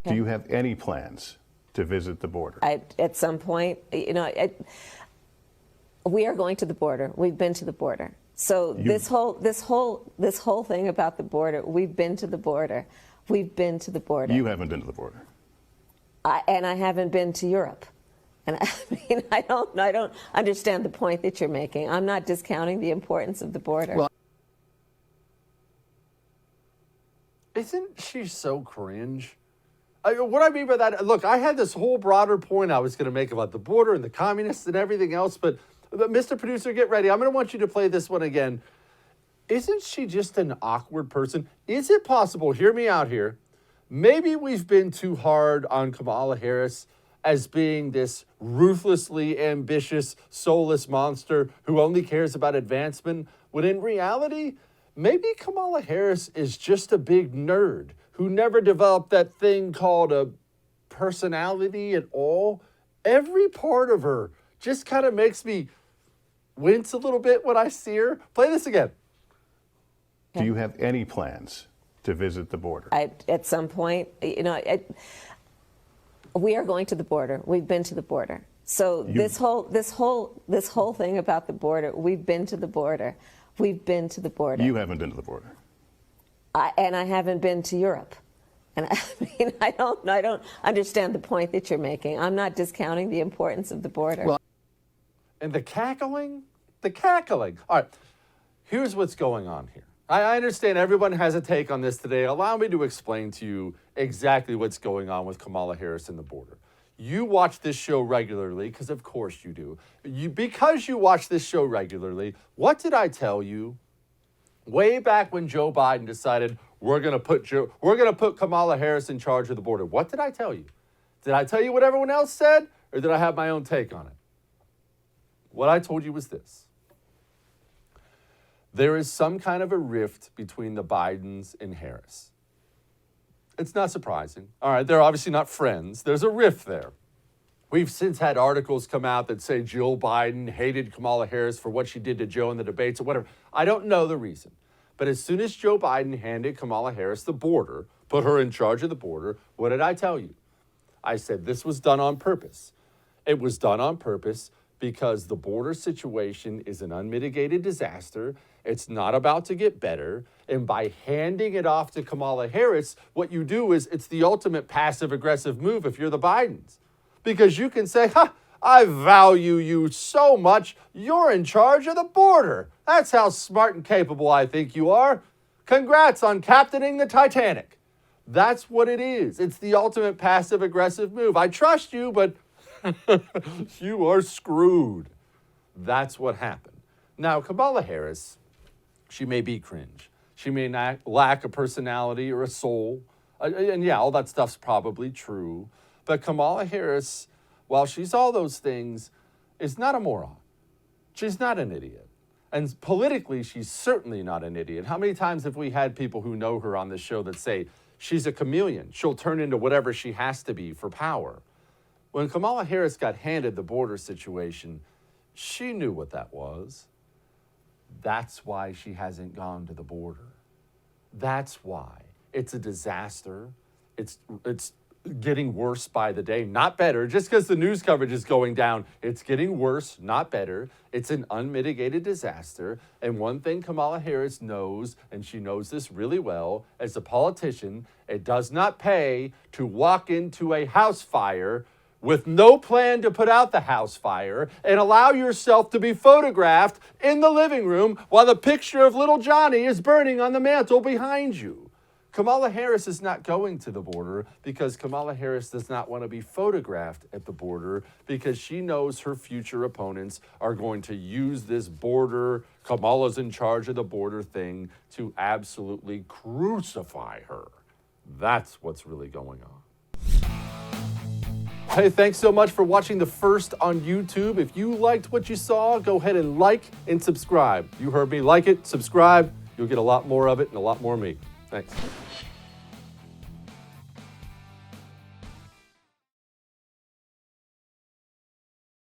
Do you have any plans to visit the border? At some point, we are going to the border. We've been to the border. So this whole thing about the border, we've been to the border. We've been to the border. You haven't been to the border. And I haven't been to Europe. And I mean, I don't understand the point that you're making. I'm not discounting the importance of the border. Well, isn't she so cringe? What I mean by that, look, I had this whole broader point I was going to make about the border and the communists and everything else, but Mr. Producer, get ready. I'm going to want you to play this one again. Isn't she just an awkward person? Is it possible, hear me out here, maybe we've been too hard on Kamala Harris as being this ruthlessly ambitious, soulless monster who only cares about advancement, when in reality, maybe Kamala Harris is just a big nerd who never developed that thing called a personality at all. Every part of her just kind of makes me wince a little bit when I see her. Play this again. Do you have any plans to visit the border? At some point, we are going to the border. We've been to the border. So this whole thing about the border, we've been to the border. We've been to the border. You haven't been to the border. And I haven't been to Europe. And I mean, I don't understand the point that you're making. I'm not discounting the importance of the border. Well, and the cackling? The cackling. All right, here's what's going on here. I understand everyone has a take on this today. Allow me to explain to you exactly what's going on with Kamala Harris and the border. You watch this show regularly, because of course you do. Because you watch this show regularly, what did I tell you way back when Joe Biden decided we're going to put Kamala Harris in charge of the border? What did I tell you? Did I tell you what everyone else said, or did I have my own take on it? What I told you was this. There is some kind of a rift between the Bidens and Harris. It's not surprising. All right, they're obviously not friends. There's a rift there. We've since had articles come out that say Jill Biden hated Kamala Harris for what she did to Joe in the debates or whatever. I don't know the reason. But as soon as Joe Biden handed Kamala Harris the border, put her in charge of the border, what did I tell you? I said this was done on purpose. It was done on purpose because the border situation is an unmitigated disaster. It's not about to get better. And by handing it off to Kamala Harris, what you do is it's the ultimate passive-aggressive move if you're the Bidens. Because you can say, I value you so much, you're in charge of the border. That's how smart and capable I think you are. Congrats on captaining the Titanic. That's what it is. It's the ultimate passive-aggressive move. I trust you, but you are screwed. That's what happened. Now, Kamala Harris, she may be cringe. She may not lack a personality or a soul. And yeah, all that stuff's probably true. But Kamala Harris, while she's all those things, is not a moron. She's not an idiot. And politically, she's certainly not an idiot. How many times have we had people who know her on this show that say, she's a chameleon. She'll turn into whatever she has to be for power. When Kamala Harris got handed the border situation, she knew what that was. That's why she hasn't gone to the border. That's why. It's a disaster. It's getting worse by the day, not better. Just because the news coverage is going down, it's getting worse, not better. It's an unmitigated disaster. And one thing Kamala Harris knows, and she knows this really well, as a politician, it does not pay to walk into a house fire with no plan to put out the house fire and allow yourself to be photographed in the living room while the picture of little Johnny is burning on the mantle behind you. Kamala Harris is not going to the border because Kamala Harris does not want to be photographed at the border because she knows her future opponents are going to use this border, Kamala's in charge of the border thing, to absolutely crucify her. That's what's really going on. Hey, thanks so much for watching The First on YouTube. If you liked what you saw, go ahead and like and subscribe. You heard me. Like it, subscribe. You'll get a lot more of it and a lot more of me. Thanks.